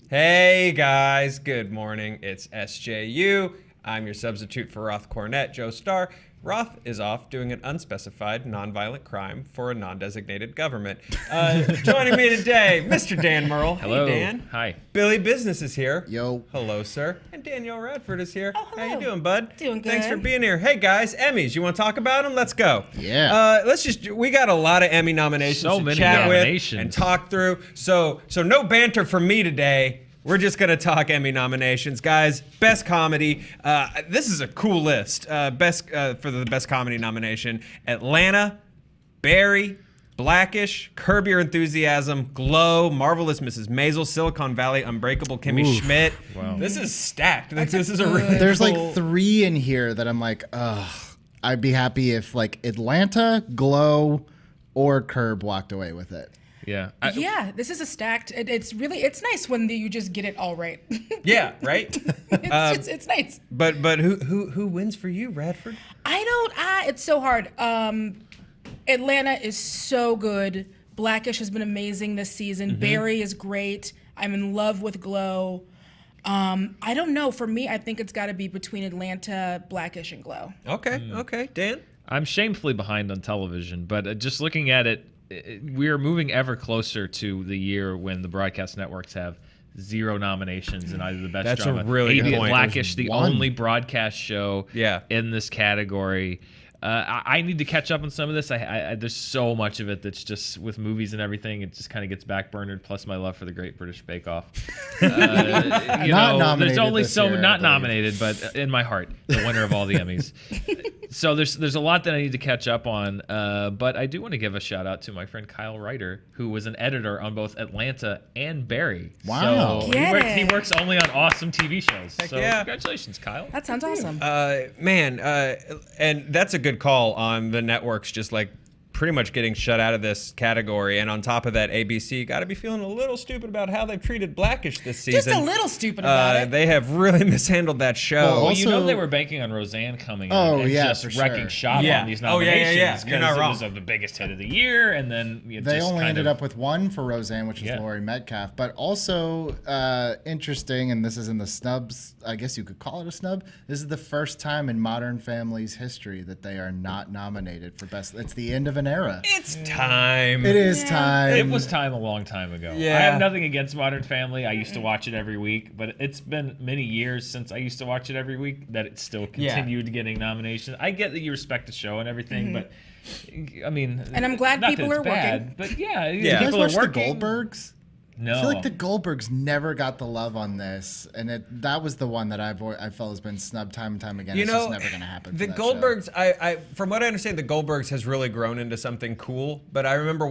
Hey guys, good morning. It's SJU. I'm your substitute for Roth Cornett, Joe Starr. Roth is off doing an unspecified nonviolent crime for a non-designated government. Joining me today, Mr. Dan Merle. Hello. Hey, Dan. Hi. Billy Business is here. Yo. Hello, sir. And Danielle Radford is here. Oh, hello. How you doing, bud? Doing good. Thanks for being here. Hey, guys, Emmys. You want to talk about them? Let's go. Yeah. We got a lot of Emmy nominations So to many chat nominations. with and talk through. So no banter from me today. We're just going to talk Emmy nominations. Guys, best comedy. This is a cool list. For the best comedy nomination. Atlanta, Barry, Blackish, Curb Your Enthusiasm, Glow, Marvelous Mrs. Maisel, Silicon Valley, Unbreakable Kimmy Schmidt. Wow. This is stacked. This is a really There's cool... like 3 in here that I'm like, ugh. I'd be happy if like Atlanta, Glow, or Curb walked away with it. Yeah. Yeah, this is a stacked. It's nice when you just get it all right. Yeah, right? It's nice. But who wins for you, Radford? It's so hard. Atlanta is so good. Blackish has been amazing this season. Barry is great. I'm in love with Glow. I don't know. For me, I think it's got to be between Atlanta, Blackish, and Glow. Okay. Dan? I'm shamefully behind on television, but just looking at it, we are moving ever closer to the year when the broadcast networks have 0 nominations in either the best That's drama. a really good point. Blackish, the One. only broadcast show in this category. I need to catch up on some of this. There's so much of it that's just with movies and everything. It just kind of gets backburnered. Plus my love for the Great British Bake Off. Nominated there's only this so year, I not believe. nominated, but in my heart, the winner of all the Emmys. So there's a lot that I need to catch up on. But I do want to give a shout out to my friend Kyle Ryder, who was an editor on both Atlanta and Barry. Wow. So Get he it. works only on awesome TV shows. So yeah. congratulations, Kyle. That sounds awesome. And that's a good call on the networks just like pretty much getting shut out of this category. And on top of that, ABC got to be feeling a little stupid about how they've treated Blackish this season. Just a little stupid about it. They have really mishandled that show. Well, You know Also- they were banking on Roseanne coming Oh, in and yeah, just for sure. wrecking shop Yeah. on these Oh, yeah, yeah, nominations yeah. because You're not it wrong. was the biggest hit of the year, and then it They just only kind ended of, up with 1 for Roseanne, which is Yeah. Laurie Metcalf. But also interesting, and this is in the Snubs, I guess you could call it a snub. This is the first time in Modern Family's history that they are not nominated for best. It's the end of an era. It's time. It is Yeah. time. It was time a long time ago. Yeah. I have nothing against Modern Family. I used to watch it every week, but it's been many years since I used to watch it every week that it still continued getting nominations. I get that you respect the show and everything, but I mean, And I'm glad not that people it's are bad, working. But yeah, You guys people watch are the working. Goldbergs? No, I feel like the Goldbergs never got the love on this, and that was the one that I felt has been snubbed time and time again. You It's know, just never going to happen. The for that show. Goldbergs, I from what I understand, the Goldbergs has really grown into something cool. But I remember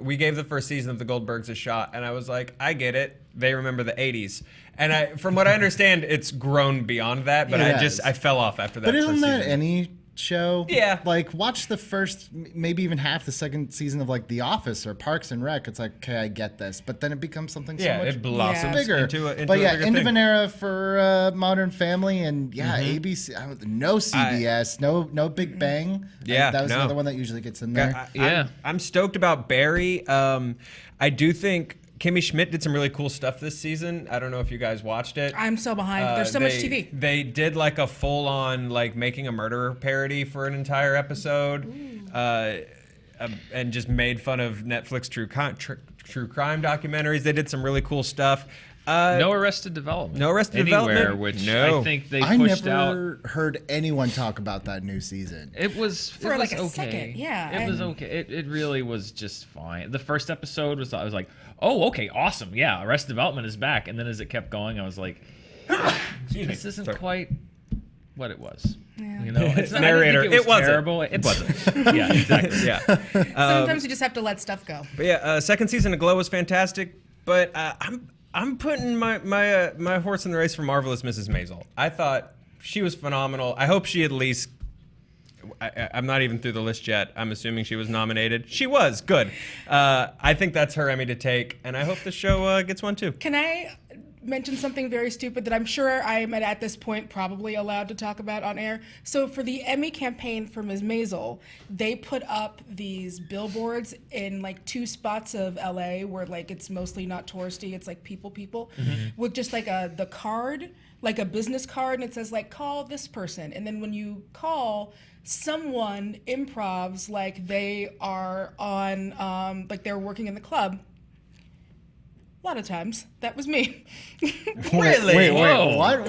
we gave the first season of the Goldbergs a shot, and I was like, I get it. They remember the '80s, and from what I understand, it's grown beyond that. But It has. I fell off after that. But first isn't that season. any show? Yeah. Like, watch the first, maybe even half the second season of like The Office or Parks and Rec. It's like, okay, I get this, but then it becomes something so much it blossoms bigger. into a but yeah, bigger end of thing. an era for Modern Family, and yeah, ABC. No CBS, no Big Bang. Yeah, that was no. another one that usually gets in there. I'm stoked about Barry. I do think Kimmy Schmidt did some really cool stuff this season. I don't know if you guys watched it. I'm so behind. There's so much TV. They did like a full-on like Making a Murderer parody for an entire episode, and just made fun of Netflix true crime documentaries. They did some really cool stuff. no Arrested Development. No Arrested Anywhere, Development? which No. I think they I pushed out. never heard anyone talk about that new season. It was For like a okay. second, yeah. It was okay. It really was just fine. The first episode I was like, oh, okay, awesome, yeah, Arrested Development is back. And then as it kept going, I was like, this isn't Sorry. quite what it was. Yeah. You know, it's not, Narrator, I didn't think it wasn't. terrible. It wasn't. Yeah, exactly. Yeah. Sometimes you just have to let stuff go. But yeah, second season of Glow was fantastic. But I'm putting my horse in the race for Marvelous Mrs. Maisel. I thought she was phenomenal. I hope she at least. I'm not even through the list yet. I'm assuming she was nominated. She was good. I think that's her Emmy to take, and I hope the show gets one too. Can I mention something very stupid that I'm sure I am at this point probably allowed to talk about on air. So for the Emmy campaign for Ms. Maisel, they put up these billboards in like 2 spots of LA where like it's mostly not touristy, it's like people, with just like the card, like a business card, and it says like call this person, and then when you call, someone improvs like they are on like they're working in the club. A lot of times, that was me. Really? Wait, Whoa. what?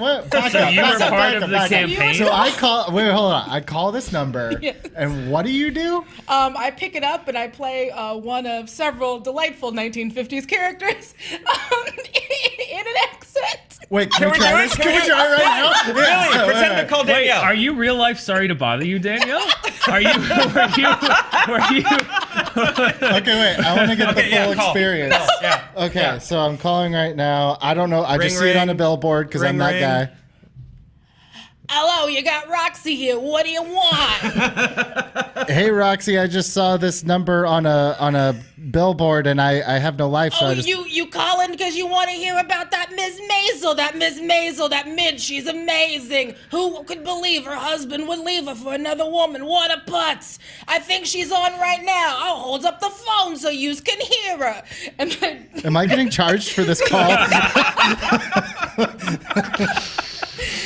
So you were part of the campaign? So I call. Wait, hold on. I call this number, Yes. and what do you do? I pick it up and I play one of several delightful 1950s characters in an accent. Wait, can we try this? Can we try it right now? Really? Pretend to call Wait, Danielle. are you real life sorry to bother you, Danielle? Were you? Okay, wait. I want to get the full call. experience. Yeah. Okay, Yeah. so I'm calling right now. I don't know. I Ring, just see it on a ring. billboard because I'm Ring, that ring. guy. Hello, you got Roxy here. What do you want? Hey, Roxy, I just saw this number on a billboard, and I have no life, so Oh, I just. you calling because you want to hear about that Miss Maisel, that mid, she's amazing. Who could believe her husband would leave her for another woman? What a putz. I think she's on right now. I'll hold up the phone so you can hear her. And then, Am I getting charged for this call?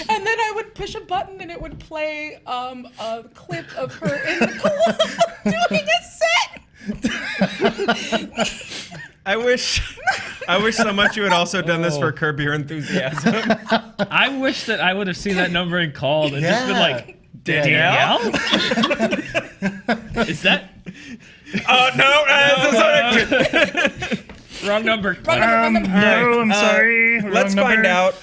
and then I would push a button and it would play a clip of her in the club doing a set. I wish so much you had also done this for Curb Your Enthusiasm. I wish that I would have seen that number and called and just been Yeah. like, Danielle? Is that Oh no! wrong number? No, I'm sorry. Let's find out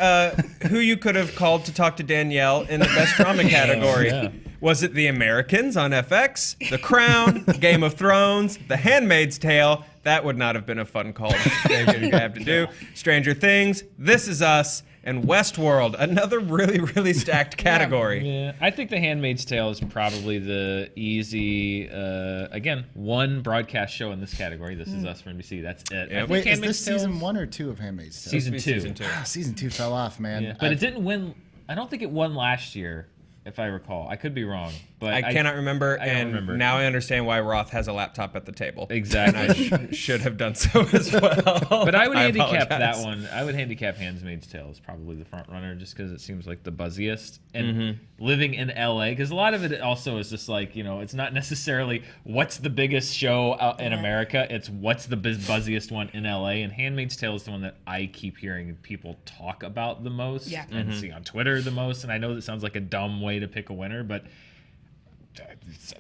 who you could have called to talk to Danielle in the best drama category. yeah. Was it The Americans on FX, The Crown, Game of Thrones, The Handmaid's Tale? That would not have been a fun call to have to do. Stranger Things, This Is Us, and Westworld, another really, really stacked category. Yeah, I think The Handmaid's Tale is probably the easy, again, one broadcast show in this category. This is Us for NBC. That's it. I Yep. think Wait, is Handmaid's this Tale season 1 or 2 of Handmaid's Tale? Season 2. Season 2. Season 2 fell off, man. Yeah, but it didn't win. I don't think it won last year, if I recall. I could be wrong, but I cannot remember, I don't and remember. now I understand why Roth has a laptop at the table. Exactly. I should have done so as well. But I would handicap apologize. that one. I would handicap Handmaid's Tale as probably the front runner, just because it seems like the buzziest. And living in LA, because a lot of it also is just like, you know, it's not necessarily what's the biggest show out in America. It's what's the buzziest one in LA. And Handmaid's Tale is the one that I keep hearing people talk about the most and see on Twitter the most. And I know that sounds like a dumb way to pick a winner, but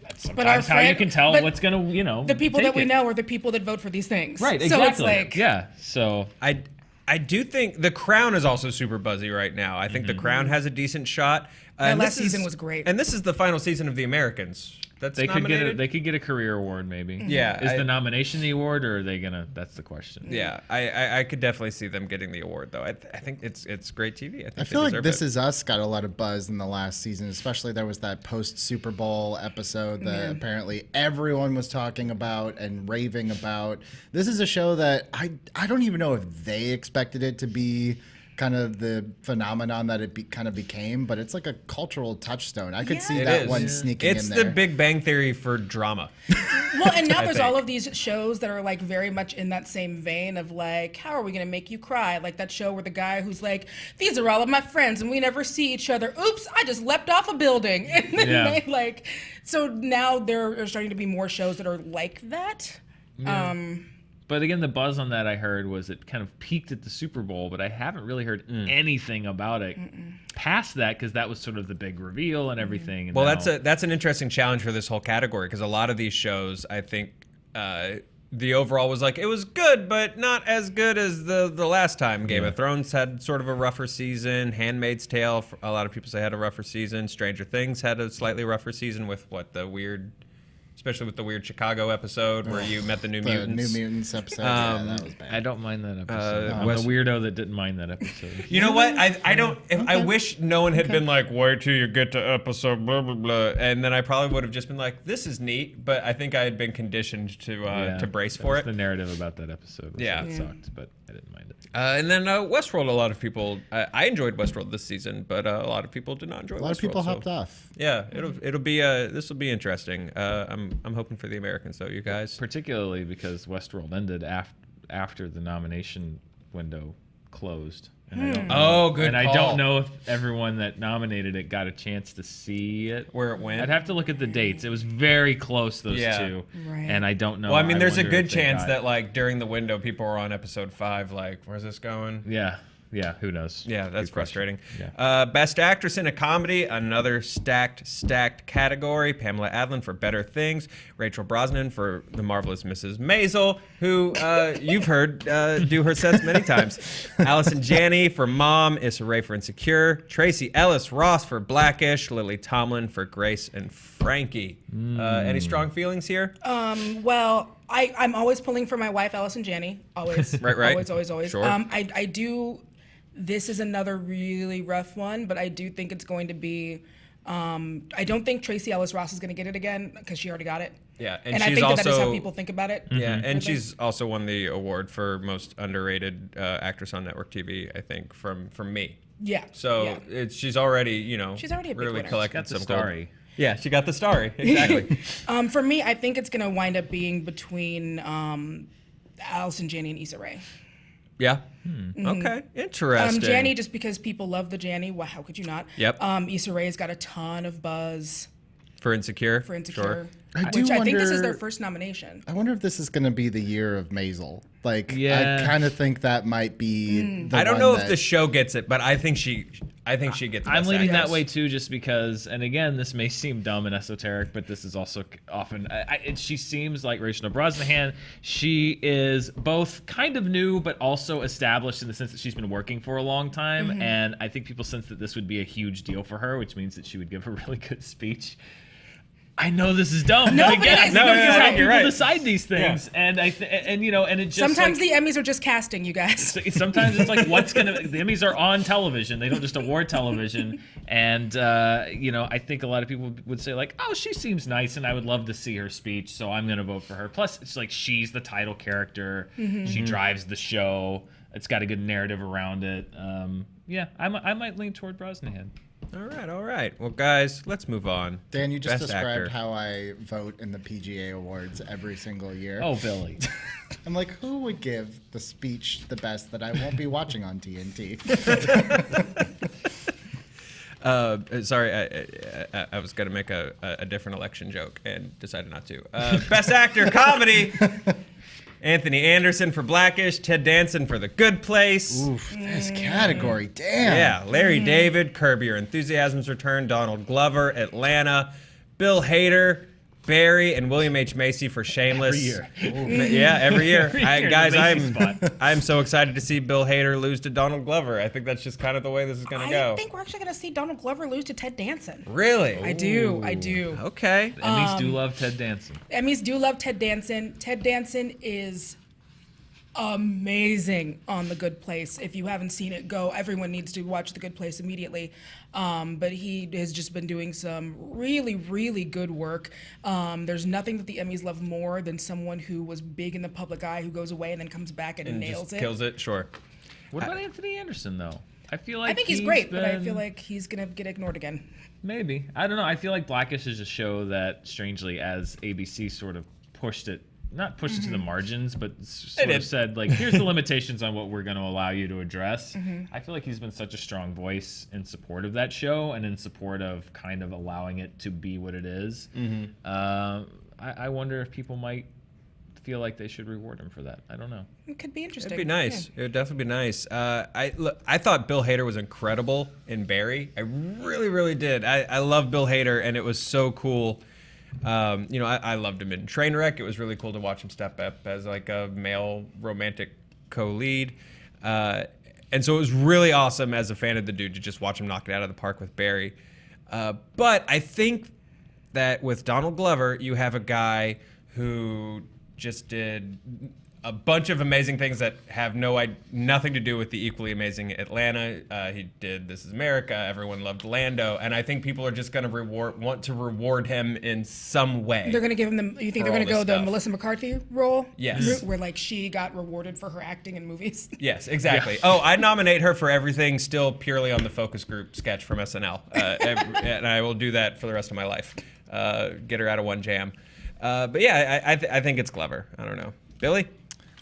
that's sometimes how you can tell what's gonna, you know, The people take that we it. know are the people that vote for these things. Right, So exactly. it's like, yeah, so I do think The Crown is also super buzzy right now. I think The Crown has a decent shot. And last this is- season was great. And this is the final season of The Americans. That's they nominated. could get a career award maybe. Yeah, Is I- the nomination the award, or are they gonna? That's the question. Yeah, I could definitely see them getting the award though. I think it's great TV. I think I feel like This Is Us got a lot of buzz in the last season, especially there was that post Super Bowl episode that apparently everyone was talking about and raving about. This is a show that I don't even know if they expected it to be kind of the phenomenon that it kind of became, but it's like a cultural touchstone. I could see It that is. one sneaking It's in there. the Big Bang Theory for drama. Well, and now I there's think. all of these shows that are like very much in that same vein of like, how are we gonna make you cry? Like that show where the guy who's like, these are all of my friends and we never see each other. Oops, I just leapt off a building. And then Yeah. they like, so now there are starting to be more shows that are like that. But again, the buzz on that I heard was it kind of peaked at the Super Bowl, but I haven't really heard anything about it past that, because that was sort of the big reveal and everything. And Well, now- that's an interesting challenge for this whole category, because a lot of these shows, I think, the overall was like it was good, but not as good as the last time. Game of Thrones had sort of a rougher season. Handmaid's Tale, a lot of people say had a rougher season. Stranger Things had a slightly rougher season with the weird, especially with the weird Chicago episode where you met the New the Mutants. New Mutants episode. Yeah, that was bad. I don't mind that episode. I'm West- the weirdo that didn't mind that episode. You know what? I don't. I wish no one had been like, "Wait till you get to episode blah blah blah," and then I probably would have just been like, "This is neat," but I think I had been conditioned to brace for That's it. the narrative about that episode. Was Yeah. that it sucked, but I didn't mind it. And then Westworld, a lot of people. I enjoyed Westworld this season, but a lot of people did not enjoy. A lot of people hopped off. Yeah, it'll be this will be interesting. I'm hoping for the Americans though, you guys. Particularly because Westworld ended after the nomination window closed. And I don't know, good And I call. don't know if everyone that nominated it got a chance to see it. Where it went. I'd have to look at the dates. It was very close, those two. Right. And I don't know. Well, I mean, there's a wonder good if they chance got- that like during the window, people were on episode 5. Like, where's this going? Yeah, who knows? Yeah, that's Good frustrating. question. Yeah. Best Actress in a Comedy, another stacked category. Pamela Adlon for Better Things. Rachel Brosnahan for The Marvelous Mrs. Maisel, who you've heard do her sets many times. Allison Janney for Mom. Issa Rae for Insecure. Tracy Ellis Ross for Blackish. Lily Tomlin for Grace and Frankie. Any strong feelings here? Well, I'm always pulling for my wife, Allison Janney. Always. Right. Always. Sure. I do. This is another really rough one, but I do think it's going to be. I don't think Tracy Ellis Ross is going to get it again because she already got it. Yeah, And and I she's think also that is how people think about it. Yeah, and she's also won the award for most underrated actress on network TV. I think from me. Yeah. So yeah. she's already She's already a big really winner. collected Got the some gold. starry. Yeah, she got the starry. Exactly. For me, I think it's going to wind up being between Allison Janney and Issa Rae. Yeah. Okay. Interesting. Janney, just because people love the Janney. Well, how could you not? Yep. Issa Rae's got a ton of buzz for Insecure. for Insecure. Sure. I do Which I think this is wonder- their first nomination. I wonder if this is going to be the year of Maisel. Like, Yeah. I kind of think that might be. The I don't one know if that- the show gets it, but I think she gets. I'm Best leaning that Actress. way too, just because. And again, this may seem dumb and esoteric, but this is also often. She seems like Rachel Brosnahan. She is both kind of new, but also established in the sense that she's been working for a long time. And I think people sense that this would be a huge deal for her, which means that she would give a really good speech. I know this is dumb. No, but but again, I it's- think no, this is no, how you're people right. decide these things, and and it just Sometimes like, the Emmys are just casting, you guys. sometimes it's like the Emmys are on television. They don't just award television. And I think a lot of people would say like, oh, she seems nice and I would love to see her speech, so I'm gonna vote for her. Plus it's like she's the title character. She drives the show. It's got a good narrative around it. I might lean toward Brosnahan. All right. Well, guys, let's move on. Dan, you just Best described Actor. how I vote in the PGA Awards every single year. Oh, Billy. I'm like, who would give the speech the best that I won't be watching on TNT? Sorry, I was gonna make a different election joke and decided not to. Best Actor Comedy. Anthony Anderson for Blackish, Ted Danson for The Good Place. Oof, this category, damn. Yeah, Larry David, Curb Your Enthusiasm's Return, Donald Glover, Atlanta, Bill Hader, Barry, and William H. Macy for Shameless. Every year. Yeah, every year. Every year, Guys, the Macy spot. I'm so excited to see Bill Hader lose to Donald Glover. I think that's just kind of the way this is going to go. I think we're actually going to see Donald Glover lose to Ted Danson. Really? I do. Okay. Emmys do love Ted Danson. Emmys do love Ted Danson. Ted Danson is amazing on The Good Place. If you haven't seen it, go. Everyone needs to watch The Good Place immediately. But he has just been doing some really, really good work. There's nothing that the Emmys love more than someone who was big in the public eye who goes away and then comes back and nails just it. kills it. Sure. What about Anthony Anderson though? I feel like I think he's great, but I been- feel like he's going to get ignored again. Maybe. I don't know. I feel like Blackish is a show that, strangely, as ABC sort of pushed it, not pushed it to the margins, but sort of said, like, here's the limitations on what we're going to allow you to address. I feel like he's been such a strong voice in support of that show and in support of kind of allowing it to be what it is. I wonder if people might feel like they should reward him for that. I don't know. It could be interesting. It'd be nice. It would definitely be nice. I thought Bill Hader was incredible in Barry. I really, really did. I love Bill Hader, and it was so cool. I loved him in Trainwreck. It was really cool to watch him step up as like a male romantic co-lead. And so it was really awesome as a fan of the dude to just watch him knock it out of the park with Barry. But I think that with Donald Glover, you have a guy who just did a bunch of amazing things that have nothing to do with the equally amazing Atlanta. He did This Is America. Everyone loved Lando, and I think people are just going to want to reward him in some way. They're going to give him the. You think they're going to go the Melissa McCarthy role? Yes. Where like she got rewarded for her acting in movies. Yes, exactly. Yeah. Oh, I nominate her for everything still purely on the focus group sketch from SNL, and I will do that for the rest of my life. Get her out of one jam. But yeah, I think it's clever. I don't know, Billy.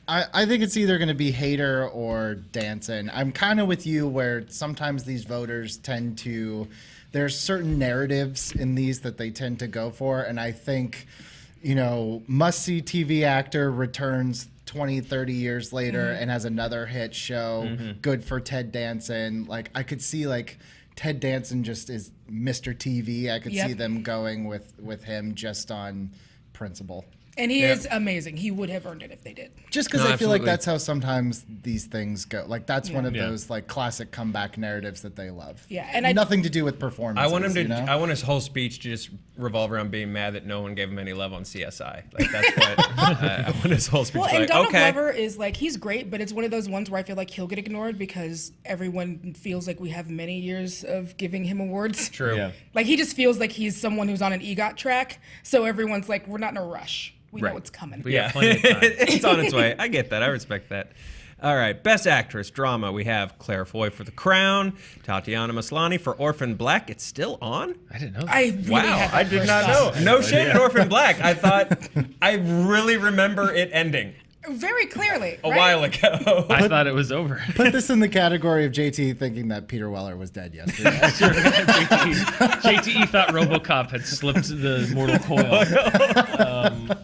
I think it's either going to be Hader or Danson. I'm kind of with you where sometimes these voters tend to, there's certain narratives in these that they tend to go for. And I think, must-see TV actor returns 20, 30 years later and has another hit show. Good for Ted Danson. Like, I could see, like, Ted Danson just is Mr. TV. I could see them going with him just on principle. And he is amazing. He would have earned it if they did. Just because I feel like that's how sometimes these things go. Like that's one of those like classic comeback narratives that they love. Yeah, and nothing to do with performance. I want him to. I want his whole speech to just revolve around being mad that no one gave him any love on CSI. Like that's what I want his whole speech. Well, to be and like, Donald okay. Glover is like he's great, but it's one of those ones where I feel like he'll get ignored because everyone feels like we have many years of giving him awards. True. Yeah. Like he just feels like he's someone who's on an EGOT track, so everyone's like, we're not in a rush. We know it's coming. We got plenty of time. It's on its way. I get that. I respect that. All right, Best Actress Drama. We have Claire Foy for The Crown, Tatiana Maslany for Orphan Black. It's still on? I didn't know that. I really had that I did first not thought. know. No shade at Orphan Black. I thought I really remember it ending Very clearly. a while ago. I thought it was over. Put this in the category of JT thinking that Peter Weller was dead yesterday. JTE thought RoboCop had slipped the mortal coil.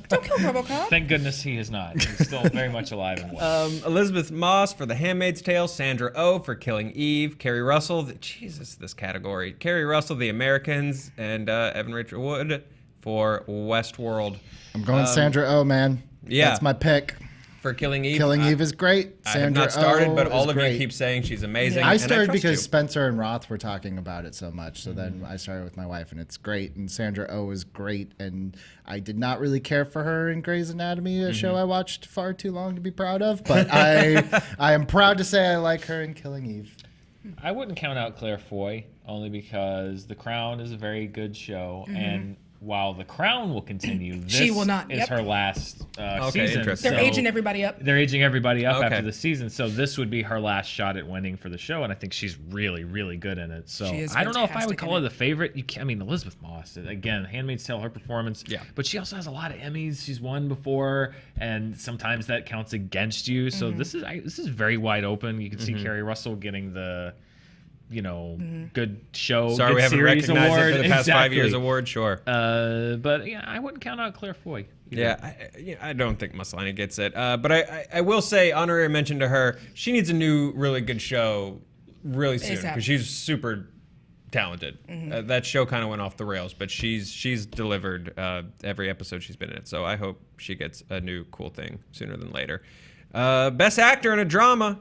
Don't kill RoboCop. Thank goodness he is not. He's still very much alive and well. Elizabeth Moss for The Handmaid's Tale, Sandra Oh for Killing Eve, Carrie Russell, this category. Carrie Russell, The Americans, and Evan Rachel Wood for Westworld. I'm going Sandra Oh, man. Yeah. That's my pick. For Killing Eve. Killing Eve is great. I have Sandra not started, Oh but all is of great. you keep saying she's amazing. I and started trust because you. Spencer and Roth were talking about it so much. So then I started with my wife, and it's great. And Sandra Oh is great. And I did not really care for her in Grey's Anatomy, a show I watched far too long to be proud of. But I am proud to say I like her in Killing Eve. I wouldn't count out Claire Foy only because The Crown is a very good show, and while The Crown will continue, this She will not. is Yep. her last Okay, season. interesting. They're aging everybody up. They're aging everybody up Okay. after the season, so this would be her last shot at winning for the show, and I think she's really, really good in it. So She is I don't know if I would fantastic call in her it. the favorite. I mean, Elizabeth Moss, again, Handmaid's Tale, her performance. Yeah. But she also has a lot of Emmys. She's won before, and sometimes that counts against you. So this is very wide open. You can see Carrie Russell getting the good show, Sorry, good we haven't series recognized award. it for the past 5 years Exactly. award, sure. But yeah, I wouldn't count out Claire Foy. either. I don't think Maslany gets it. But I will say, honorary mention to her, she needs a new, really good show really soon ASAP. because she's super talented. That show kind of went off the rails, but she's delivered every episode she's been in it. So I hope she gets a new cool thing sooner than later. Best Actor in a Drama.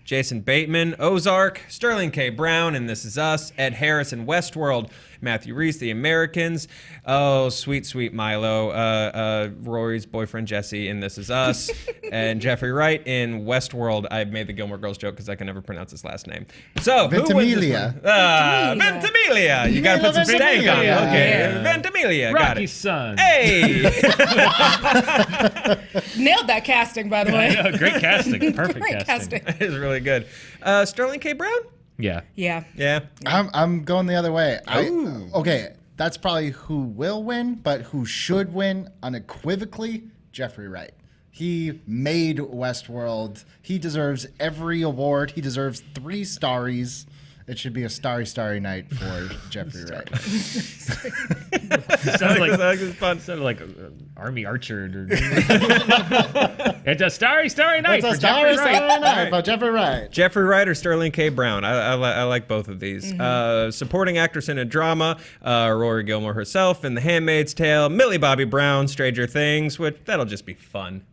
Jason Bateman, Ozark, Sterling K. Brown in This Is Us, Ed Harris in Westworld, Matthew Rhys, The Americans, oh, sweet, sweet Milo, Rory's boyfriend Jesse in This Is Us, and Jeffrey Wright in Westworld. I made the Gilmore Girls joke because I can never pronounce his last name. So, who wins this Ventimiglia. one? Ventimiglia. You got to put some steak on it. Ventimiglia. Okay, Yeah. Ventimiglia. Got Rocky's it. son. Hey! Nailed that casting, by the way. Yeah, great casting. Perfect Great casting. That is really good. Sterling K. Brown? Yeah. Yeah. Yeah. I'm going the other way. Ooh. Okay, that's probably who will win, but who should win unequivocally, Jeffrey Wright. He made Westworld. He deserves every award. He deserves 3 starries. It should be a starry night for Jeffrey Wright. Sounded like, It's fun. sounded like Army Archer. It's a starry night It's for a Jeffrey starry Wright. night for Jeffrey Wright. Jeffrey Wright or Sterling K. Brown. I like both of these. Supporting actress in a drama, Rory Gilmore herself in The Handmaid's Tale, Millie Bobby Brown, Stranger Things, which that'll just be fun.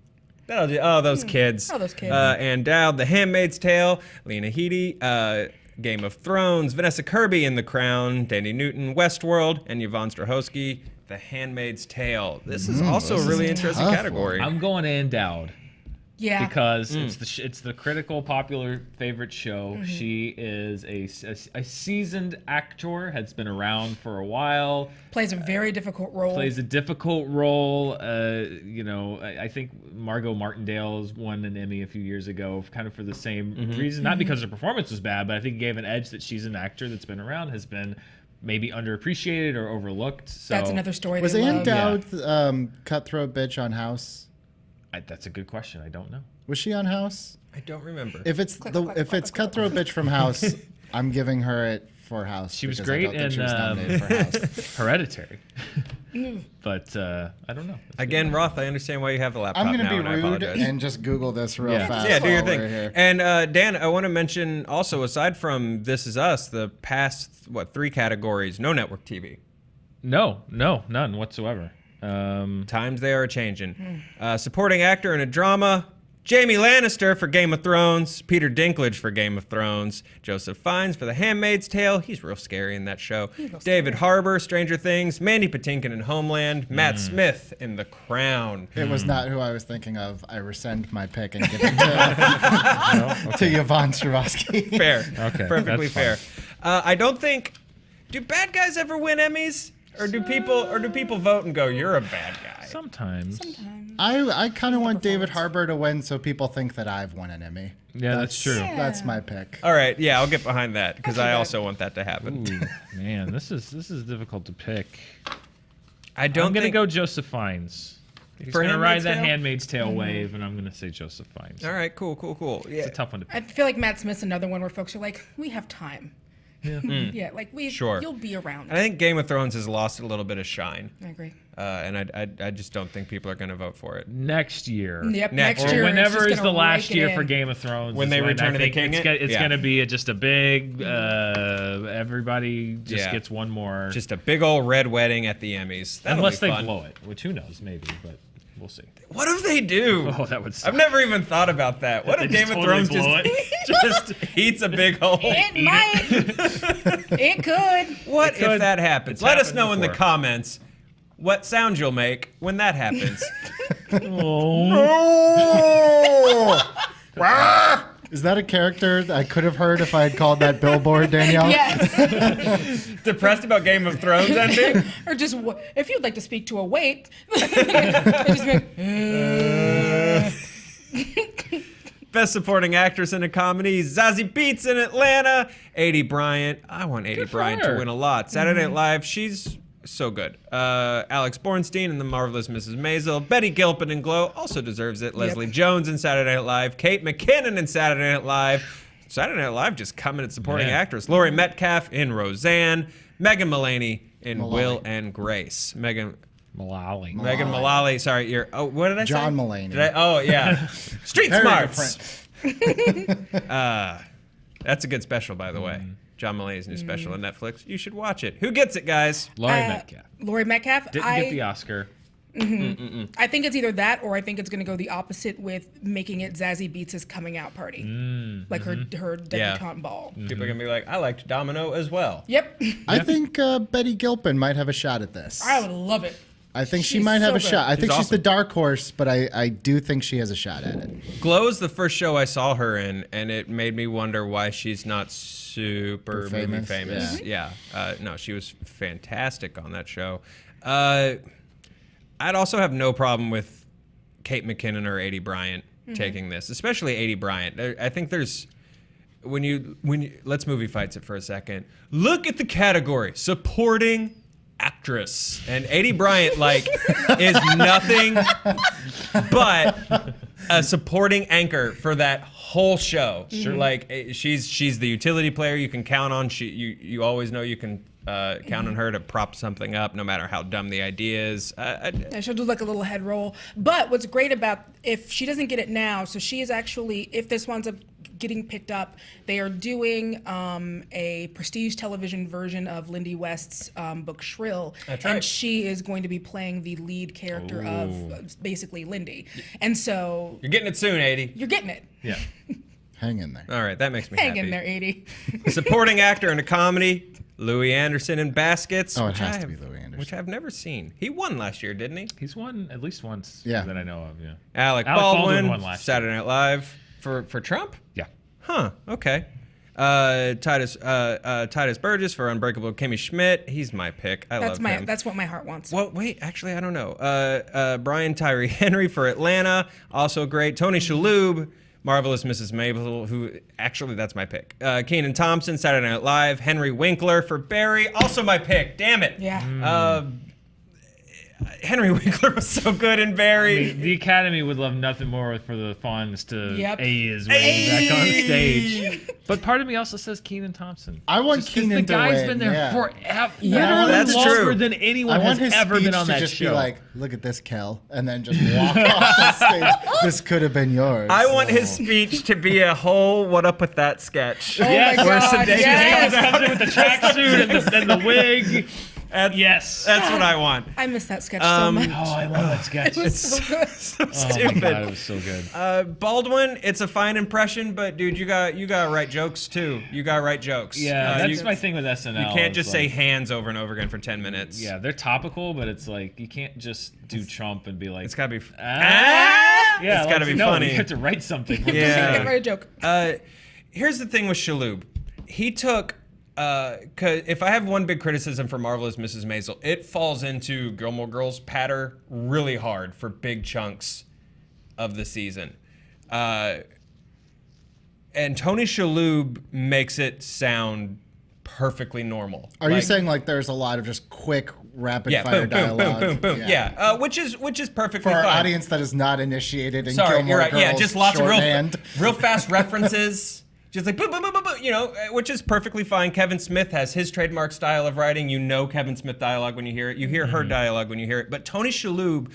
Those kids. Oh, those kids. Ann Dowd, The Handmaid's Tale, Lena Headey, Game of Thrones, Vanessa Kirby in The Crown, Danny Newton, Westworld, and Yvonne Strahovski, The Handmaid's Tale. This is also a really interesting tough category. I'm going Ann Dowd. Yeah. Because it's the critical popular favorite show. She is a seasoned actor, has been around for a while. Plays a very difficult role. Plays a difficult role. I think Margot Martindale's won an Emmy a few years ago, kind of for the same reason. Not because her performance was bad, but I think it gave an edge that she's an actor that's been around, has been maybe underappreciated or overlooked. So That's another story. Was they Ann love. Dowd cutthroat bitch on House? that's a good question. I don't know. Was she on House? I don't remember. If it's Click, the click, if click, it's click, cutthroat bitch from House, I'm giving her it for House. She was because I great don't think she in was nominated for House. Hereditary. But I don't know. Again, Roth, I understand why you have the laptop I'm gonna now, be and I rude apologize. and just Google this real Yeah. fast. Yeah, do your while thing. we're here. And Dan, I want to mention also, aside from This Is Us, the past 3 categories, no network TV. No, none whatsoever. Times they are changing. Supporting actor in a drama, Jamie Lannister for Game of Thrones, Peter Dinklage for Game of Thrones, Joseph Fiennes for The Handmaid's Tale. He's real scary in that show. David Harbour, Stranger Things, Mandy Patinkin in Homeland, Matt Smith in The Crown. It was not who I was thinking of. I rescind my pick and give it to Yvonne Strahovski. Fair. Okay, Perfectly that's fair. I don't think. Do bad guys ever win Emmys? Or do people vote and go, "You're a bad guy"? Sometimes. I kind of want David Harbour to win so people think that I've won an Emmy. Yeah, that's true. That's my pick. All right, yeah, I'll get behind that because I also want that to happen. Ooh, man, this is difficult to pick. I don't I'm gonna think. go Joseph Fiennes. He's For gonna ride Handmaid's that Tale? Handmaid's Tale wave, and I'm gonna say Joseph Fiennes. All right, cool. Yeah. It's a tough one to I pick. feel like Matt Smith's another one where folks are like, we have time. Yeah, like Sure. you'll be around. I think Game of Thrones has lost a little bit of shine, I agree. and I just don't think people are going to vote for it. Next year. Yep, Next next year. year. Or it's whenever just is gonna the last rake it year in. for Game of Thrones. When is they Return I to the think King it's, it? it's Yeah. gonna be just a big. Everybody just Yeah. gets one more. Just a big old red wedding at the Emmys. That'll unless be they fun. blow it, which who knows, maybe, but we'll see. What if they do? Oh, that would suck. I've never even thought about that. What if They Game just of totally Thrones blow just eats a big hole? It might. It could. What It if could. that happens? It's Let us happened know in the before. comments what sound you'll make when that happens. Is that a character that I could have heard if I had called that billboard, Danielle? Yes. Depressed about Game of Thrones ending? Or just, if you'd like to speak to a wait. Just be, Best Supporting Actress in a Comedy, Zazie Beetz in Atlanta. Adie Bryant. I want Adie Good for Bryant to her. win a lot. Saturday Night Live, she's so good. Alex Bornstein in The Marvelous Mrs. Maisel. Betty Gilpin in Glow also deserves it. Leslie Jones in Saturday Night Live. Kate McKinnon in Saturday Night Live. Saturday Night Live just coming at Supporting Man. Actress. Laurie Metcalf in Roseanne. Megan Mullany in Mullally. Will and Grace. Megan Mullally. Sorry, you're. Oh, what did I say? John Mulaney. Did I? Oh yeah. Street Very Smarts. That's a good special, by the way. John Mulaney's new special on Netflix. You should watch it. Who gets it, guys? Laurie Metcalf. Laurie Metcalf. Didn't get the Oscar. I think it's either that or I think it's going to go the opposite with making it Zazie Beetz' coming out party. Like her debutante ball. People are gonna be like, I liked Domino as well. Yep. I think Betty Gilpin might have a shot at this. I would love it. I think she She's might have so a good. shot. I think she's awesome. the dark horse, but I do think she has a shot at it. Glow's the first show I saw her in, and it made me wonder why she's not super movie famous? famous. Yeah. No, she was fantastic on that show. I'd also have no problem with Kate McKinnon or Adie Bryant taking this, especially Adie Bryant. I think there's when you let's movie fights it for a second. Look at the category supporting actress, and Adie Bryant is nothing but a supporting anchor for that whole show. Sure. Like she's the utility player you can count on. You always know you can count on her to prop something up, no matter how dumb the idea is. And she'll do like a little head roll. But what's great about if she doesn't get it now, so she is actually, if this winds up getting picked up, they are doing a prestige television version of Lindy West's book Shrill. That's right. And she is going to be playing the lead character of basically Lindy. And so You're getting it soon, Adie. you're getting it. Yeah. Hang in there. All right, that makes me Hang happy. in there, 80. Supporting actor in a comedy, Louis Anderson in Baskets. Oh, it which has I to be have Louis Anderson. contenders. which I've never seen. He won last year, didn't he? He's won at least once Yeah. that I know of. Yeah. Alec Baldwin Baldwin won last year. Saturday Night Live for Trump. Yeah. Huh. Okay. Titus Burgess for Unbreakable Kimmy Schmidt. He's my pick. I love him. That's what my heart wants. Well, wait. Actually, I don't know. Brian Tyree Henry for Atlanta. Also great. Tony Shalhoub. Marvelous Mrs. Maisel, who actually that's my pick. Kenan Thompson, Saturday Night Live. Henry Winkler for Barry, also my pick. Damn it. Yeah. Henry Winkler was so good in Barry. I mean, the Academy would love nothing more for the Fonz to Yep. A his way back on stage. But part of me also says Kenan Thompson. I want Just 'cause Kenan the to guy's win, been there yeah. forever. Yeah, Literally that's longer true. than I anyone want has his ever speech been on to that just show. be like, "Look at this, Kel," and then just walk off the stage. This could have been yours. I want his speech to be a whole "What Up with That" sketch. Yes. my Where God, Sudeikis yes. comes out Comes in with the tracksuit and the wig. Yes. That's what I want. I miss that sketch so much. Oh, I love that sketch. It was so good. So Oh my stupid. god, it was so good. Baldwin, it's a fine impression, but dude, you got to write jokes too. You got to write jokes. Yeah, that's you, my thing with SNL. You can't It's just say like- hands over and over again for 10 minutes. Yeah, they're topical, but it's like you can't just do Trump and be like, It's got to be. Yeah, It's gotta be no, funny. You have to write something. Yeah. Write a joke. Here's the thing with Shalhoub. He took. 'Cause if I have one big criticism for Marvelous Mrs. Maisel, it falls into Gilmore Girls patter really hard for big chunks of the season. And Tony Shalhoub makes it sound perfectly normal. Are you saying like there's a lot of just quick, rapid Yeah, fire boom, boom, boom, dialogue? boom, boom. Yeah, which is perfectly For our fine. audience that is not initiated in Sorry, Gilmore you're right. Girls, Yeah, just lots of shorthand. real fast references. Just like boom, boom, boom, boom, boom, you know, which is perfectly fine. Kevin Smith has his trademark style of writing. You know Kevin Smith dialogue when you hear it. You hear her dialogue when you hear it. But Tony Shalhoub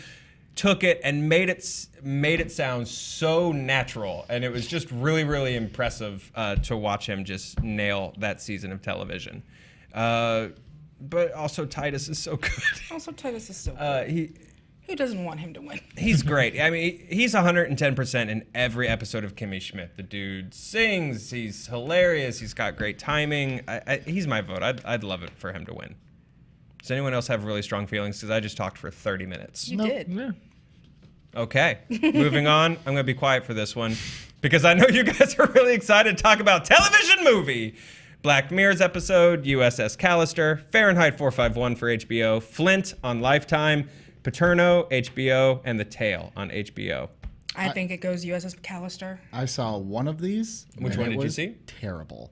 took it and made it sound so natural, and it was just really, really impressive to watch him just nail that season of television. But also Titus is so good. Also, Titus is so good. Who doesn't want him to win? He's great. I mean, he's 110% in every episode of Kimmy Schmidt. The dude sings. He's hilarious. He's got great timing. He's my vote. I'd love it for him to win. Does anyone else have really strong feelings? Because I just talked for 30 minutes. You Nope. did. Yeah. Okay, moving on. I'm going to be quiet for this one because I know you guys are really excited to talk about television movie. Black Mirror's episode, USS Callister, Fahrenheit 451 for HBO, Flint on Lifetime, Paterno, HBO, and The Tale on HBO. I think it goes USS Callister. I saw one of these. Which and one it did you was see? Terrible.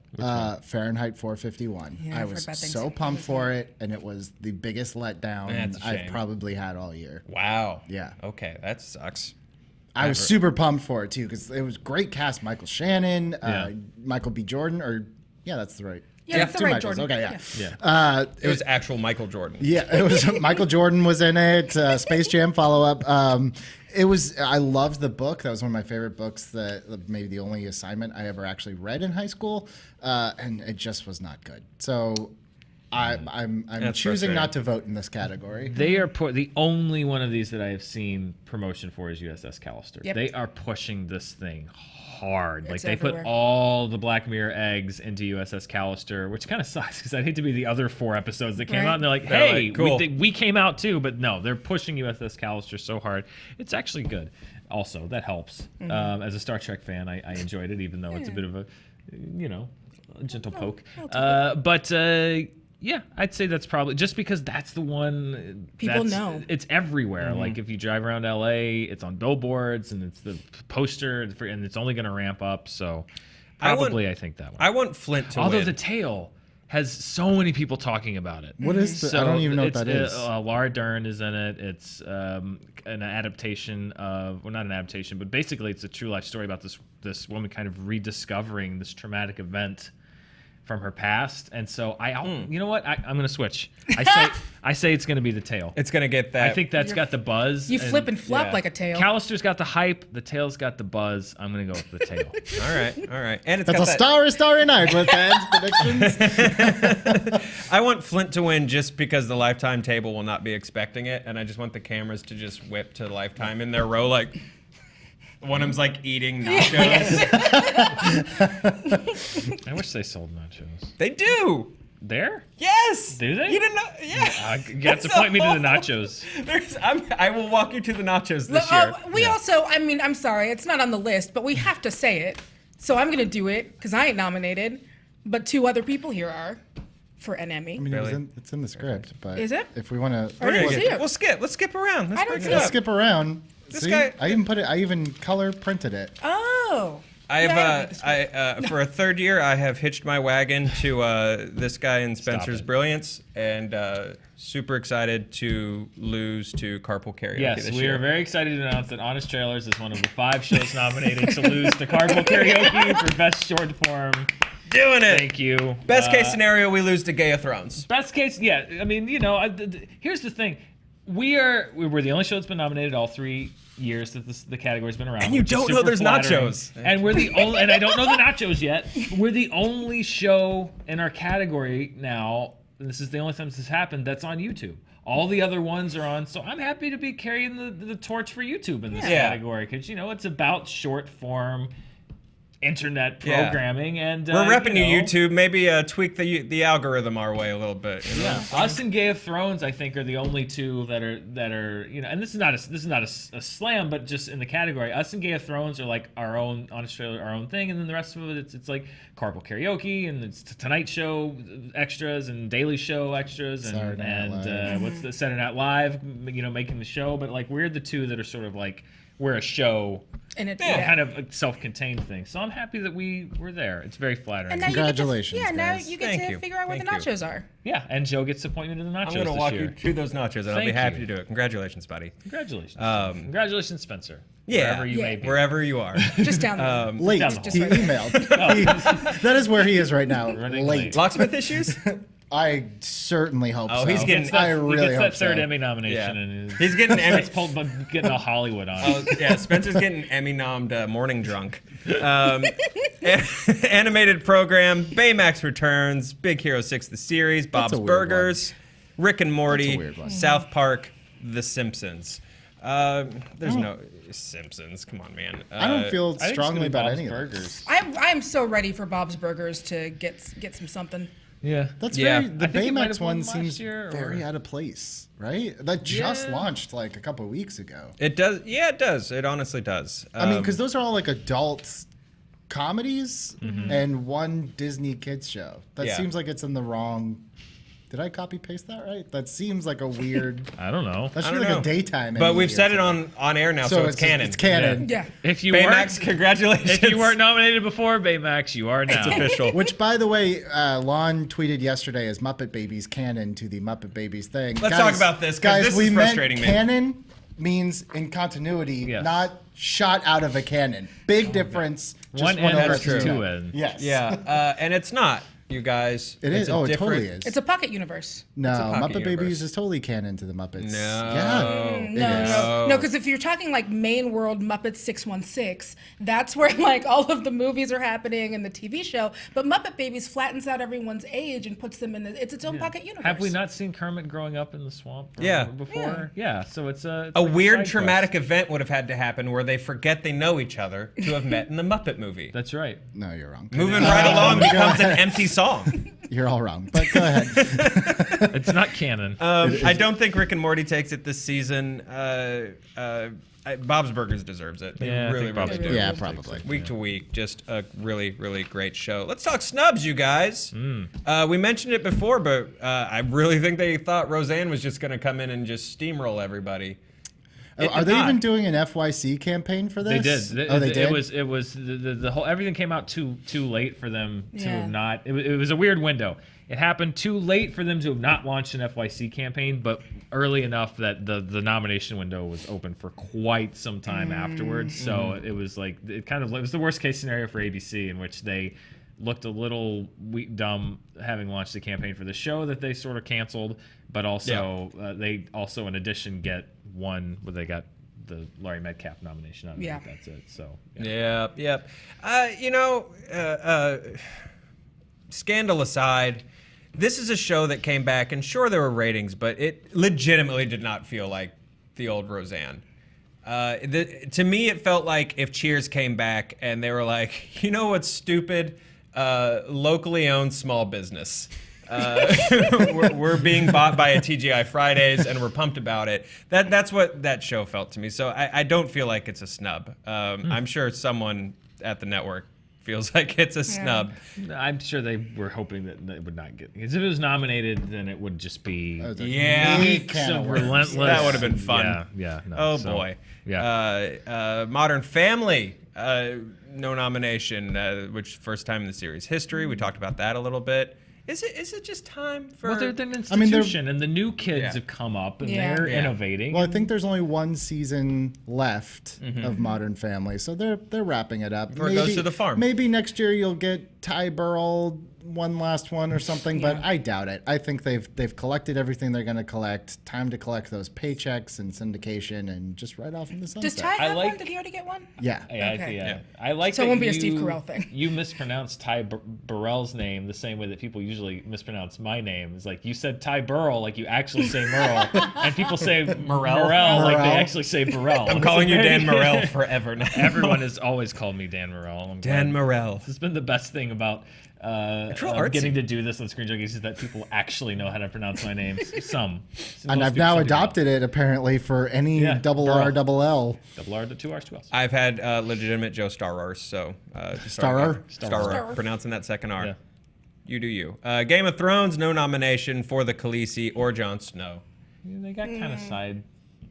Fahrenheit 451. Yeah, I I've was heard bad things. so pumped for it, and it was the biggest letdown That's a shame. I've probably had all year. Wow. Yeah. Okay, that sucks. I was super pumped for it too because it was great cast. Michael Shannon, Michael B. Jordan, that's the right. Yeah, that's the two right Michaels. Jordan. Okay, yeah. Yeah. It was actual Michael Jordan. Yeah, it was Michael Jordan was in it. Space Jam follow up. It was. I loved the book. That was one of my favorite books. That maybe the only assignment I ever actually read in high school, and it just was not good. So I'm That's choosing frustrating. not to vote in this category. They are the only one of these that I have seen promotion for is USS Callister. Yep. They are pushing this thing hard. Like It's they everywhere. put all the Black Mirror eggs into USS Callister, which kind of sucks because I'd hate to be the other 4 episodes that came Right. out and they're like, They're hey, like, cool. we came out too, but no, they're pushing USS Callister so hard. It's actually good. Also, that helps. As a Star Trek fan, I enjoyed it, even though it's a bit of a, a gentle poke. Yeah, I'd say that's probably just because that's the one People that's- know. It's everywhere. Like if you drive around LA, it's on billboards and it's the poster and it's only going to ramp up. So probably I think that one. I want Flint to Although win. The Tale has so many people talking about it. What is the? I don't even know what that is. Laura Dern is in it. It's an adaptation of, well, not an adaptation, but basically it's a true life story about this woman kind of rediscovering this traumatic event from her past. And so you know what? I'm going to switch. I say it's going to be The Tale. It's going to get that. I think that's got the buzz. You flip and flop yeah. like a tail. Callister's got the hype. The Tale's got the buzz. I'm going to go with The Tale. All right. And it's That's got a starry night with fans predictions. I want Flint to win just because the Lifetime table will not be expecting it, and I just want the cameras to just whip to Lifetime in their row, like one of them's like eating nachos. I wish they sold nachos. They do. there? Yes. Do they? You didn't know? Yeah. You have to point me to the nachos. I will walk you to the nachos this year. We also, I mean, I'm sorry, it's not on the list, but we have to say it. So I'm going to do it because I ain't nominated, but 2 other people here are for an Emmy. I mean, Really? it's in the script, but Is it? if we want to, I didn't see it. We'll skip. Let's skip around. Let's I didn't break see it it. up. let's skip around. This See? guy- I even color printed it. Oh. I Yeah, have I don't for a third year, I have hitched my wagon to this guy in Spencer's it. Brilliance, and super excited to lose to Carpool Karaoke Yes, this we year. are very excited to announce that Honest Trailers is one of the 5 shows nominated to lose to Carpool Karaoke for Best Short Form. Doing it. Thank you. Best case scenario, we lose to Game of Thrones. Best case, yeah. I mean, you know, here's the thing: we're the only show that's been nominated all 3 years that the category's been around. And you which is don't know super there's flattering. nachos. And we're the only, and I don't know the nachos yet. We're the only show in our category now, and this is the only time this has happened, that's on YouTube. All the other ones are on, so I'm happy to be carrying the torch for YouTube in this Yeah. category because, you know, it's about short form internet Yeah. programming, and We're repping you you, know, YouTube. Maybe tweak the algorithm our way a little bit. You know? Yeah, us and Game of Thrones, I think, are the only 2 that are you know, and this is not a slam, but just in the category, us and Game of Thrones are like our own Honest Trailer, our own thing, and then the rest of it, it's like Carpool Karaoke and it's Tonight Show extras and Daily Show extras Saturday Night Live. what's the Saturday Night Live, you know, making the show, but like we're the 2 that are sort of like we're a show. And it's Kind of a self-contained thing, so I'm happy that we were there. It's very flattering. And now Congratulations, You get to, yeah, guys. now you get Thank to you. figure out where the Thank you. nachos are. Yeah, and Joe gets to point me to the nachos I'm going to this walk year. you to those nachos, and I'll be Thank happy you. to do it. Congratulations, buddy. Congratulations. Um, Congratulations, Spencer. Yeah, Wherever you may be. wherever you are. Just down there. Late. Down the He emailed. That is where he is right now. Running Late. late. Locksmith issues? I certainly hope Oh, so. he's getting- I he really gets hope that third so. Emmy nomination, Yeah. and He's getting Emmy. it's pulled, but getting a Hollywood on. Oh, yeah, Spencer's getting Emmy-nommed Morning Drunk. Animated program, Baymax returns, Big Hero 6 the series, Bob's a weird Burgers, Rick and Morty, That's a weird one. South Park, The Simpsons. There's no Simpsons. Come on, man. I don't feel I think it's gonna strongly be about Bob's any of Burgers. them. I'm so ready for Bob's Burgers to get some something. Yeah, That's Yeah. very. The I think it might Baymax have won one last seems year, very or- out of place, right? That just Yeah. launched like a couple of weeks ago. It does. Yeah, it does. It honestly does. I mean, because those are all like adult comedies and one Disney kids show. That Yeah. seems like it's in the wrong. Did I copy paste that right? That seems like a weird. I don't know. That I should don't be like know. a daytime. But Emmy we've or said it something. on air now, so it's canon. It's canon. Yeah. If you Baymax, weren't, congratulations. if you weren't nominated before Baymax, you are now. It's official. Which, by the way, Lon tweeted yesterday as Muppet Babies canon to the Muppet Babies thing. Let's talk about this, 'cause Guys, this we is meant frustrating me. canon means in continuity, Yes. not shot out of a cannon. Big difference. Just One end over versus two. 2 end. Yes. Yeah, and it's not, you guys. It It's is. a Oh, it different- totally is. It's a pocket universe. No, a pocket Muppet universe. Babies is totally canon to the Muppets. No. Yeah. No, because if you're talking like main world Muppets 616, that's where like all of the movies are happening and the TV show. But Muppet Babies flattens out everyone's age and puts them in it's its own pocket universe. Have we not seen Kermit growing up in the swamp? Yeah. Before? Yeah. So it's a A like weird side traumatic quest. event would have had to happen where they forget they know each other to have met in the Muppet movie. That's right. No, you're wrong. Moving right along becomes an empty song. You're all wrong. But go ahead. It's not canon. I don't think Rick and Morty takes it this season. Bob's Burgers deserves it. They Yeah, I really, think Bob's really do. Burgers Yeah, takes probably. it. Week to week, just a really, really great show. Let's talk snubs, you guys. We mentioned it before, but I really think they thought Roseanne was just going to come in and just steamroll everybody. It Are did they not. even doing an FYC campaign for They this? did. Oh, they did? It was the whole everything came out too late for them to Yeah. have not. It was a weird window. It happened too late for them to have not launched an FYC campaign, but early enough that the nomination window was open for quite some time afterwards. So it was like it was the worst case scenario for ABC, in which they looked a little dumb having launched the campaign for the show that they sort of canceled, but also they also in addition get one where they got the Laurie Metcalf nomination. I don't Yeah. think that's it. So Yep. Scandal aside, this is a show that came back, and sure there were ratings, but it legitimately did not feel like the old Roseanne. To me, it felt like if Cheers came back and they were like, you know what's stupid? Locally owned small business. We're being bought by a TGI Fridays, and we're pumped about it. That's what that show felt to me. So I don't feel like it's a snub. I'm sure someone at the network feels like it's a snub. I'm sure they were hoping that it would not get, because if it was nominated, then it would just be Can of worms. relentless. That would have been fun. Yeah. No, Oh so, boy. Yeah. Modern Family, no nomination, which first time in the series history. We talked about that a little bit. Is it just time for? Well, they're an institution, and the new kids Yeah. have come up, and Yeah. they're Yeah. innovating. Well, I think there's only one season left of Modern Family, so they're wrapping it up. Before it goes to the farm. Maybe next year you'll get Ty Burrell one last one or something, but I doubt it. I think they've collected everything they're going to collect. Time to collect those paychecks and syndication and just right off in the sunset. Does Ty have like- one? Did he already get one? Yeah. Yeah, I like So it that won't be a Steve Carell thing. You mispronounced Ty Burrell's name the same way that people usually mispronounce my name. It's like you said Ty Burrell, like you actually say Merle, and people say Morel like they Morel. actually say Burrell. I'm calling you Dan Morel forever now. Everyone has always called me Dan Morel. I'm Dan glad. Morel. This has been the best thing about real artsy. getting to do this on Screen Junkies is that people actually know how to pronounce my name. Some. And I've now adopted it apparently for any double R, Burrell. double L. Double R to 2 R's 2 L's. I've had legitimate Joe Starrers, so Starrer? Starrer, pronouncing that second R. Yeah. You do you. Game of Thrones, no nomination for the Khaleesi or Jon Snow. Yeah, they got kind of side.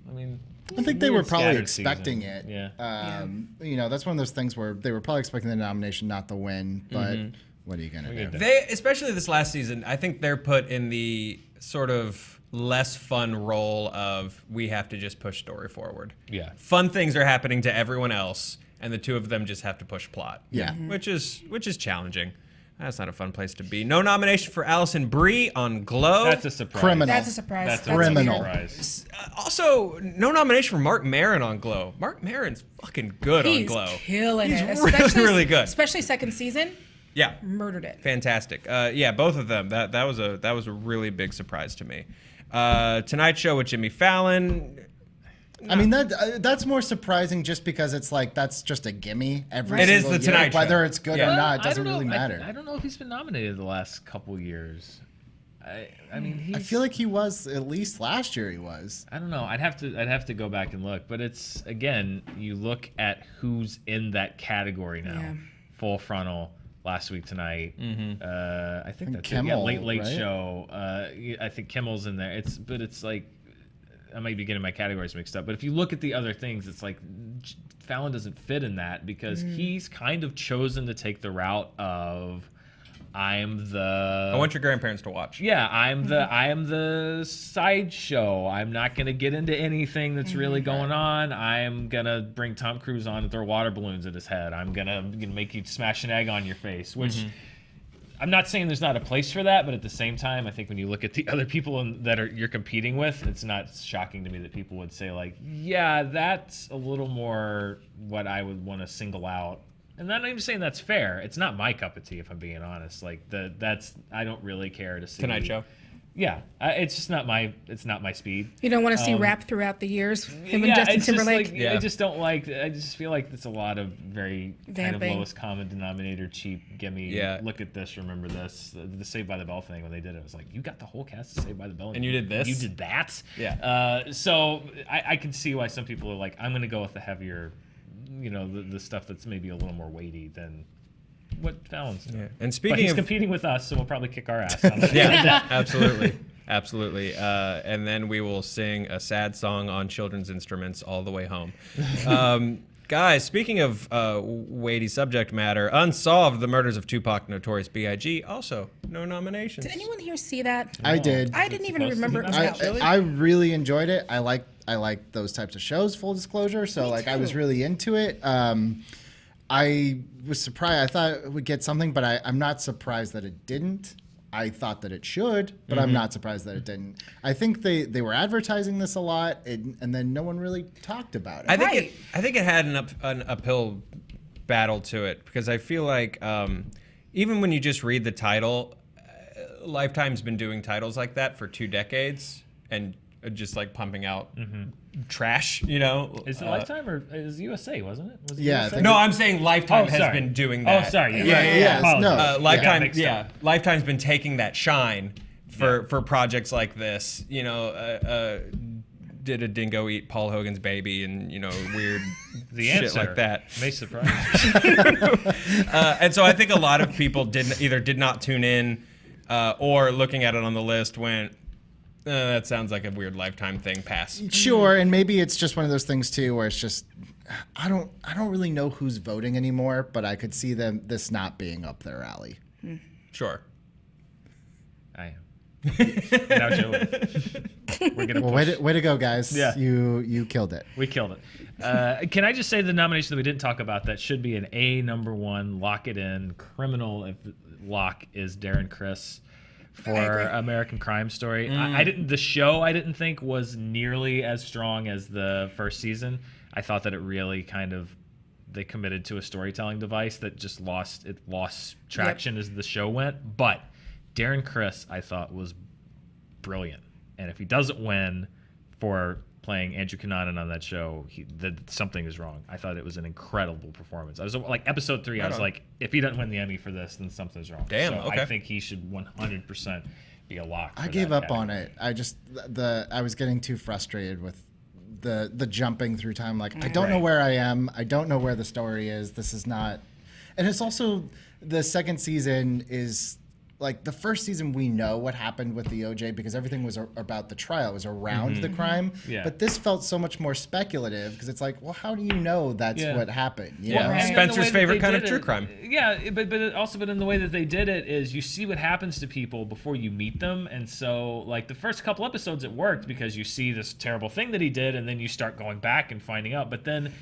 I mean, I think they were weird probably scattered expecting season. it. Yeah. You know, that's one of those things where they were probably expecting the nomination, not the win. But what are you gonna do? They, especially this last season, I think they're put in the sort of less fun role of we have to just push story forward. Yeah. Fun things are happening to everyone else, and the two of them just have to push plot. Yeah. Which is challenging. That's not a fun place to be. No nomination for Allison Brie on Glow. That's a surprise. Criminal. That's a surprise. That's a Criminal. surprise. Also, no nomination for Mark Maron on Glow. Mark Maron's fucking good on He's Glow. killing He's it. really, really good. Especially second season, Yeah, murdered it. fantastic. Yeah, both of them. That was a really big surprise to me. Tonight Show with Jimmy Fallon. I mean, that's more surprising just because it's like that's just a gimme every It is single the year. Tonight Show. Whether it's good Yeah. or not, it I doesn't don't know. really matter. I don't know if he's been nominated the last couple years. I mean, he's, I feel like he was, at least last year he was. I don't know. I'd have to go back and look. But it's, again, you look at who's in that category now. Yeah. Full Frontal, Last Week Tonight. I think that's Kimmel, it. Late right? Show. I think Kimmel's in there. But it's like, I might be getting my categories mixed up. But if you look at the other things, it's like Fallon doesn't fit in that because he's kind of chosen to take the route of I want your grandparents to watch. yeah, I am the sideshow. I'm not gonna get into anything that's really going on. I'm gonna bring Tom Cruise on and throw water balloons at his head. I'm gonna make you smash an egg on your face. Which I'm not saying there's not a place for that, but at the same time, I think when you look at the other people you're competing with, it's not shocking to me that people would say like, yeah, that's a little more what I would want to single out. And I'm not even saying that's fair. It's not my cup of tea, if I'm being honest. Like I don't really care to see Tonight Show. Yeah, it's just not my speed. You don't want to see rap throughout the years. Him and Yeah, Justin it's just Timberlake. like, I just don't like. I just feel like it's a lot of very kind of Vamping. lowest common denominator, cheap, gimme. Yeah. Look at this, remember this. The Saved by the Bell thing when they did it, was like, you got the whole cast of Saved by the Bell, And you did this? You did that. Yeah. So I can see why some people are like, I'm going to go with the heavier, the stuff that's maybe a little more weighty than what Fallon's doing. Yeah. And But speaking he's of competing with us, so we'll probably kick our ass. On yeah, absolutely. Absolutely. And then we will sing a sad song on children's instruments all the way home. Guys, speaking of weighty subject matter, Unsolved, the murders of Tupac, Notorious B.I.G., also no nominations. Did anyone here see that? I did. I didn't even supposed to remember be it was nominated. out. I really enjoyed it. I like those types of shows, full disclosure. So I was too. really into it. I was surprised. I thought it would get something, but I'm not surprised that it didn't. I thought that it should, but I'm not surprised that it didn't. I think they were advertising this a lot, and then no one really talked about it. I think it had an uphill battle to it because I feel like even when you just read the title, Lifetime's been doing titles like that for 2 decades, and just like pumping out trash, you know. Is it Lifetime or is it USA? Wasn't it? Was it Yeah, I USA? think No, I'm saying Lifetime Oh, has sorry. been doing Oh, that. sorry. Yeah, Apologies. no. Lifetime, mixed up. Lifetime's been taking that shine for projects like this. You know, did a dingo eat Paul Hogan's baby and weird The shit answer like that. may surprise And so I think a lot of people did not tune in, or looking at it on the list went, that sounds like a weird Lifetime thing. Pass. Sure, and maybe it's just one of those things too, where it's just I don't really know who's voting anymore, but I could see this not being up their alley. Sure. I am. Now Joe. We're gonna Well, push. way to go, guys! Yeah. You killed it. We killed it. Can I just say the nomination that we didn't talk about that should be an A #1, lock it in, criminal if lock is Darren Criss for American Crime Story. I didn't. The show I didn't think was nearly as strong as the first season. I thought that it really kind of they committed to a storytelling device that just lost traction as the show went. But Darren Criss, I thought, was brilliant. And if he doesn't win for playing Andrew Cunanan on that show, something is wrong. I thought it was an incredible performance. I was like, episode 3, I was like, if he doesn't win the Emmy for this, then something's wrong. Damn, So okay. I think he should 100% be a lock. I for gave that up on category. it. I was getting too frustrated with the jumping through time. Like, I don't know where I am. I don't know where the story is. This is not. And it's also the second season is. Like the first season, we know what happened with the OJ because everything was about the trial. It was around the crime. Yeah. But this felt so much more speculative because it's like, well, how do you know that's what happened? You Yeah. know? And then Spencer's the way that favorite they kind of did true it- crime. Yeah, but in the way that they did it is you see what happens to people before you meet them, and so like the first couple episodes it worked because you see this terrible thing that he did, and then you start going back and finding out, but then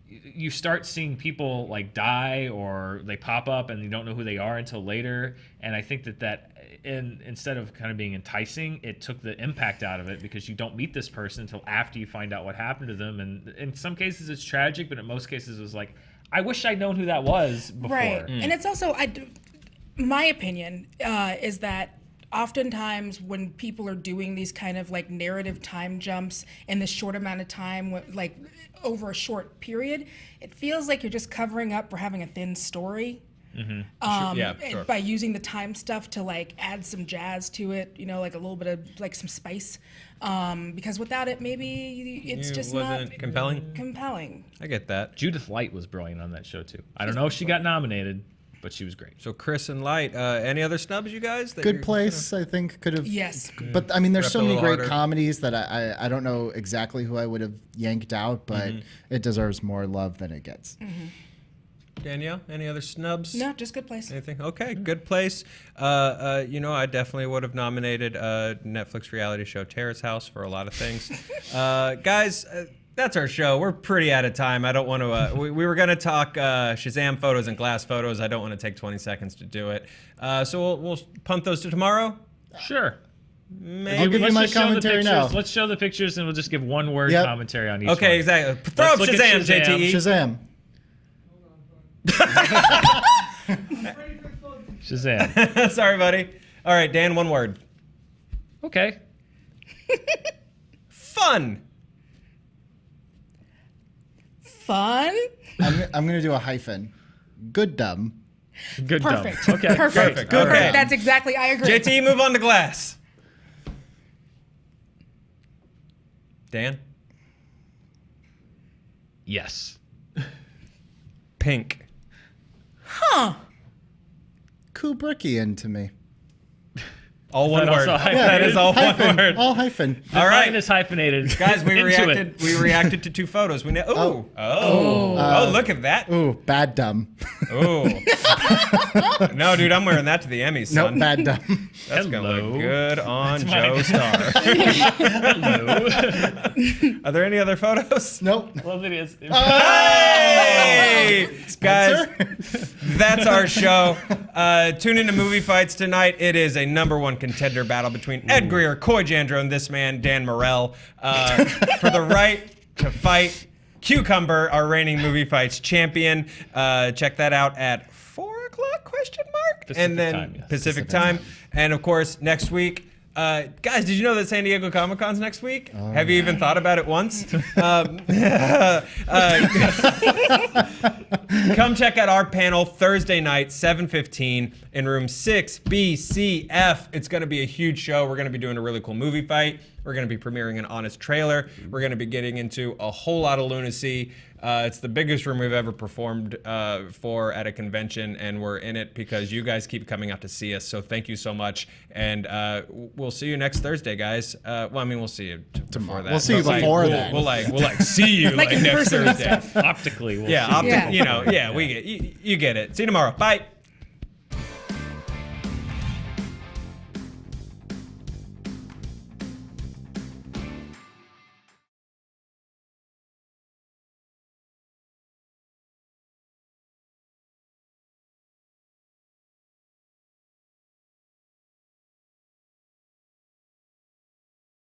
you start seeing people like die or they pop up and you don't know who they are until later, and I think that instead of kind of being enticing, it took the impact out of it because you don't meet this person until after you find out what happened to them, and in some cases it's tragic, but in most cases it was like, I wish I'd known who that was before. Right. And it's also, my opinion is that oftentimes when people are doing these kind of like narrative time jumps in this short amount of time, like over a short period, it feels like you're just covering up for having a thin story. Yeah, sure. By using the time stuff to like add some jazz to it, like a little bit of like some spice. Because without it, maybe it's It just wasn't not compelling. I get that. Judith Light was brilliant on that show too. I don't know if she got nominated, but she was great. So Chris and Light, any other snubs, you guys? that Good you're Place, I think, could have. Yes. But I mean, there's Rep so a many little great harder. comedies that I don't know exactly who I would have yanked out, but it deserves more love than it gets. Danielle, any other snubs? No, just Good Place. Anything? Okay, Good Place. I definitely would have nominated Netflix reality show Terrace House for a lot of things. Guys, that's our show. We're pretty out of time. I don't want to. We were going to talk Shazam photos and glass photos. I don't want to take 20 seconds to do it. So we'll punt those to tomorrow. Sure. Maybe. I'll give you Let's my just show the commentary pictures. now. Let's show the pictures and we'll just give one word Yep. commentary on each Okay, one. exactly. Throw up look at Shazam, Shazam. JTE. Shazam. Shazam. Sorry, buddy. All right, Dan, one word. Okay. Fun. Fun. I'm going to do a hyphen. Good dumb. Good Perfect. dumb. Okay. Perfect. Good. Okay. That's exactly. I agree. JT, move on to glass. Dan? Yes. Pink. Huh. Kubrickian to me. All one that word. also hyphenated? That is all Hyphen. one word. All hyphen. All right. Mine is hyphenated. Guys, we Into reacted. it. We reacted to 2 photos. We know. Oh, look at that. Ooh, bad dumb. Ooh. No, dude, I'm wearing that to the Emmys, Nope, son. bad dumb. That's gonna Hello. look good on That's Joe mine. Star. Hello. Are there any other photos? Nope. Well, it is. Hey, guys, that's our show. Tune into Movie Fights tonight. It is a #1 contender battle between Ed Greer, Coy Jandreau, and this man, Dan Morell, for the right to fight Cucumber, our reigning Movie Fights champion. Check that out at 4 o'clock, question mark? Pacific and then time, yes. Pacific time. And of course, next week, Guys, did you know that San Diego Comic-Con's next week? Have you even thought about it once? Come check out our panel Thursday night, 7:15 in room 6BCF. It's going to be a huge show. We're going to be doing a really cool movie fight. We're going to be premiering an honest trailer. We're going to be getting into a whole lot of lunacy. It's the biggest room we've ever performed for at a convention, and we're in it because you guys keep coming out to see us. So thank you so much, and we'll see you next Thursday, guys. Well, I mean, we'll see you before that. We'll see you But, before that. We'll see you Like in next person and Thursday. stuff. Optically, we'll Yeah, see. Yeah. you get it. See you tomorrow. Bye.